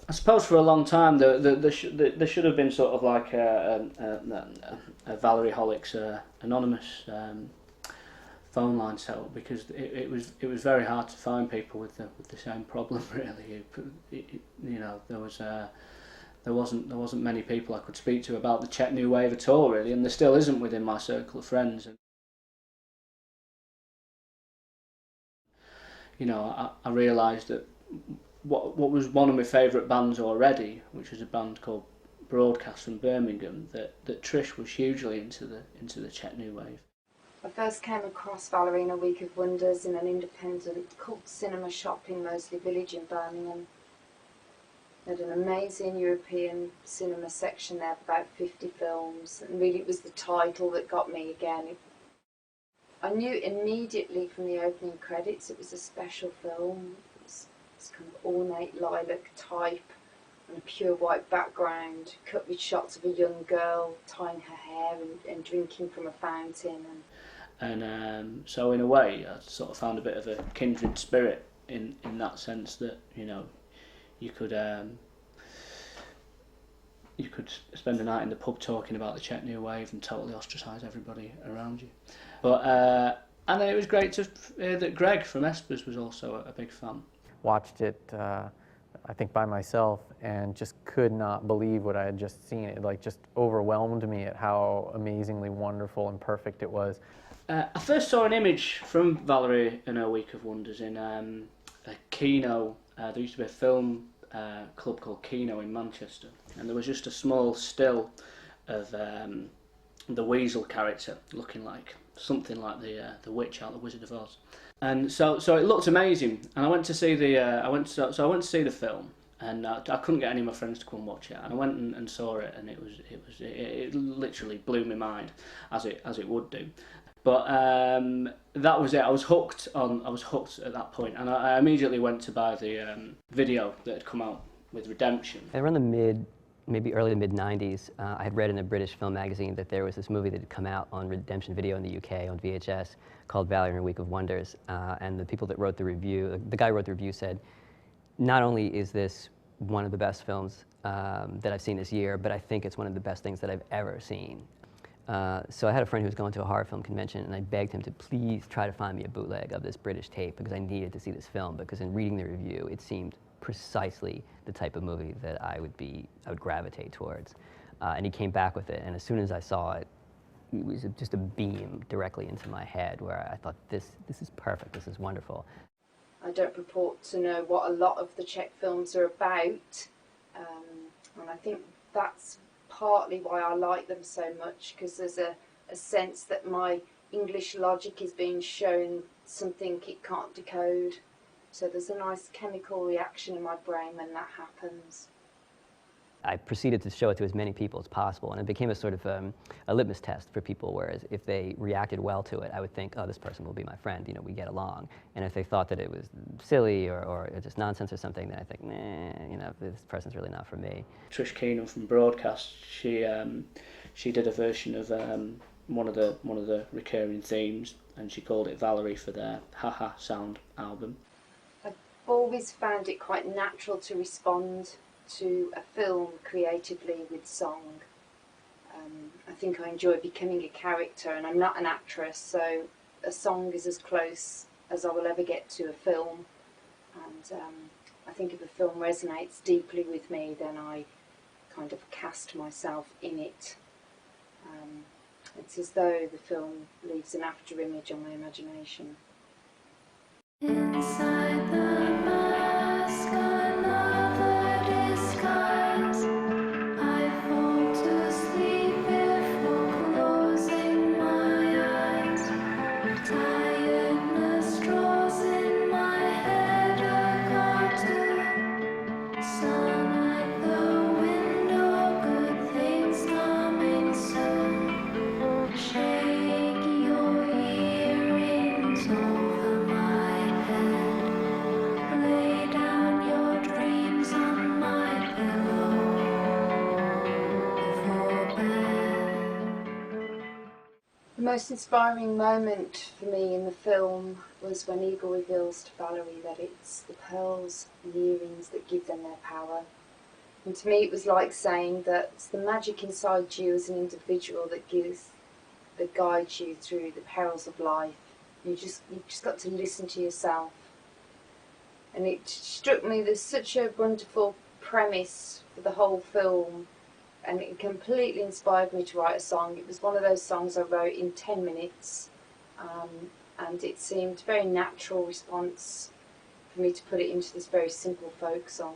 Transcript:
I suppose for a long time there should have been sort of like a Valerieholics anonymous phone line set up, because it was very hard to find people with the same problem really. You know, there wasn't many people I could speak to about the Czech New Wave at all really, and there still isn't within my circle of friends. You know, I realised that what was one of my favourite bands already, which was a band called Broadcast from Birmingham, that Trish was hugely into the Czech New Wave. I first came across Valerie in a Week of Wonders in an independent cult cinema shop in Moseley Village in Birmingham. They had an amazing European cinema section there of about 50 films, and really it was the title that got me again. I knew immediately from the opening credits it was a special film. It's kind of ornate lilac type and a pure white background, cut with shots of a young girl tying her hair and drinking from a fountain. And so in a way I sort of found a bit of a kindred spirit in that sense, that, you know, you could spend a night in the pub talking about the Czech New Wave and totally ostracise everybody around you. But and then it was great to hear that Greg from Espers was also a big fan. Watched it, I think by myself, and just could not believe what I had just seen. It like just overwhelmed me at how amazingly wonderful and perfect it was. I first saw an image from Valerie in her Week of Wonders in a Kino. There used to be a film club called Kino in Manchester, and there was just a small still of the Weasel character looking like something like the witch out of the Wizard of Oz. And so it looked amazing, and I went to see I went to see the film, and I couldn't get any of my friends to come and watch it, and I went and saw it, and it literally blew my mind, as it would do. But that was it. I was hooked at that point, and I immediately went to buy the video that had come out with Redemption. Around the maybe early to mid-90s, I had read in a British film magazine that there was this movie that had come out on Redemption Video in the UK on VHS called Valerie in a Week of Wonders, and the people that wrote the review, the guy who wrote the review said, not only is this one of the best films that I've seen this year, but I think it's one of the best things that I've ever seen. So I had a friend who was going to a horror film convention, and I begged him to please try to find me a bootleg of this British tape, because I needed to see this film, because in reading the review it seemed precisely the type of movie that I would gravitate towards. And he came back with it, and as soon as I saw it, it was just a beam directly into my head, where I thought, this is perfect, this is wonderful. I don't purport to know what a lot of the Czech films are about, and I think that's partly why I like them so much, because there's a sense that my English logic is being shown something it can't decode. So there's a nice chemical reaction in my brain when that happens. I proceeded to show it to as many people as possible, and it became a sort of a litmus test for people, whereas if they reacted well to it, I would think, oh, this person will be my friend, you know, we get along. And if they thought that it was silly or just nonsense or something, then I think, nah, you know, this person's really not for me. Trish Keenan from Broadcast, she did a version of one of the recurring themes, and she called it Valerie for their Haha Sound album. I've always found it quite natural to respond to a film creatively with song. I think I enjoy becoming a character, and I'm not an actress, so a song is as close as I will ever get to a film. And I think if a film resonates deeply with me, then I kind of cast myself in it. It's as though the film leaves an after image on my imagination. Inside the mask, I love the disguise. I fall to sleep before closing my eyes. Tiredness draws in my head a cartoon. Sun at the window, good things coming soon. Shake your earrings over my head. Lay down your dreams on my pillow before bed. The most inspiring moment for me in the film was when Igor reveals to Valerie that it's the pearls and earrings that give them their power. And to me it was like saying that it's the magic inside you as an individual that guides you through the perils of life. You've just got to listen to yourself. And it struck me, there's such a wonderful premise for the whole film, and it completely inspired me to write a song. It was one of those songs I wrote in 10 minutes, and it seemed a very natural response for me to put it into this very simple folk song.